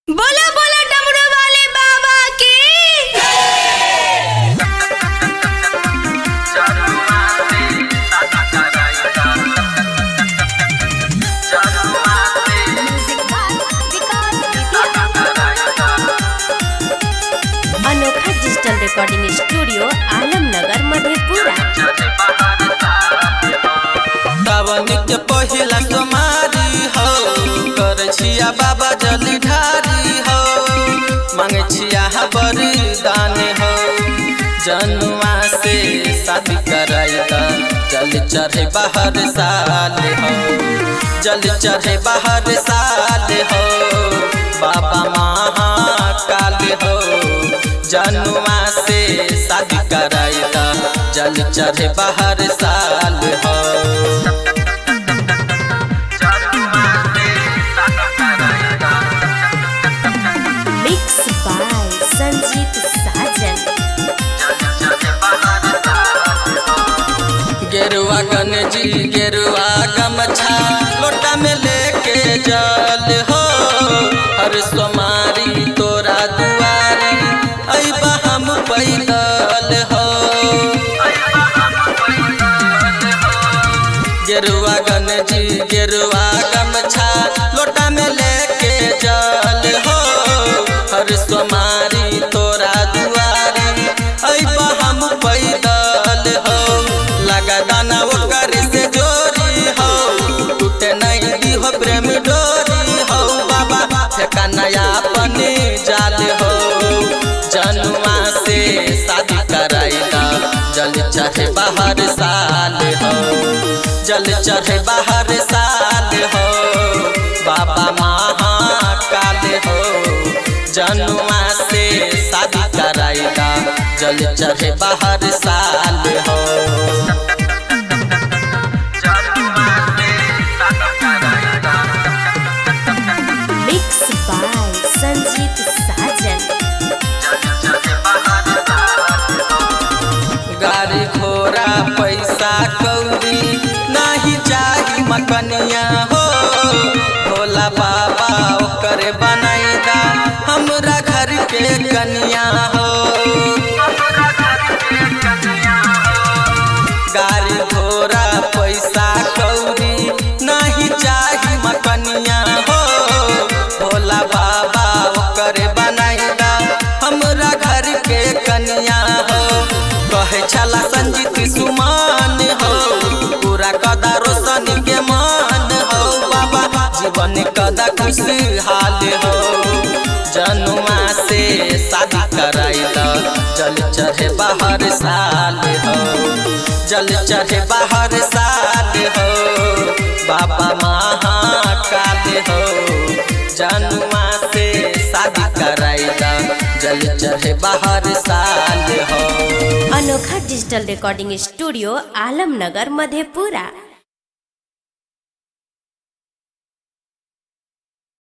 बोला बोला डमरू वाले बाबा की। अनोखा digital recording studio Alamnagar Madhepura. सावन के पहिला सोमारी हो कर छिया बाबा जली ढारी हो मांगे छिया बलिदान हो जनुआ से शादी कराइता जल चढ़े बाहर साल हो जल चढ़े बाहर साल हो बाबा महाकाल हो जनुआ से शादी कराइता जल चढ़े बाहर साल हो। मिक्स बाय संजीत साजन। गेरुआ गणजी गेरुआ गमछा लोटा में लेके जल हो हर सोमारी तोरा दुआरी अइबा हम पैदल हो गेरुआ गणजी गेरुआ गमछा लोटा में लेके जल हो हर सोमारी तोरा दुआरी अइबा हम पैदल हो लगा दाना ओकर से जोरी हो टूटे नहीं दी हो प्रेम डोरी हो बाबा फेंका नया पनी जाल हो जनुआ से शादी कराइला जल चढ़े बाहर साल हो जल चढ़े बाहर साल हो बाबा महाकाल हो जनुआ से शादी कराइला जल चढ़े बाहर साल हो। मिक्स बाय संजीत साजन। गाड़ी घोड़ा पैसा कौड़ी नहीं चाही मकनिया हो भोला बाबा ओकर बनाइदा हमरा घर के कनिया हो गाड़ी घोड़ा पैसा कौड़ी नहीं चाही मकनिया हो भोला बाबा ओकर बनाइदा हमरा घर के कनिया हो कहे छला संजीत सुमान हो पूरा कदा रोशन के मान हो बाबा जीवन कदा खुशहाल हो जनुआ से शादी कराइला जल चढ़े बाहर साल हो जल चढ़े बाहर साल हो बाबा महाकाल हो जनुआ से शादी कराइला जल चढ़े बाहर साल हो। अनोखा digital recording studio Alamnagar Madhepura.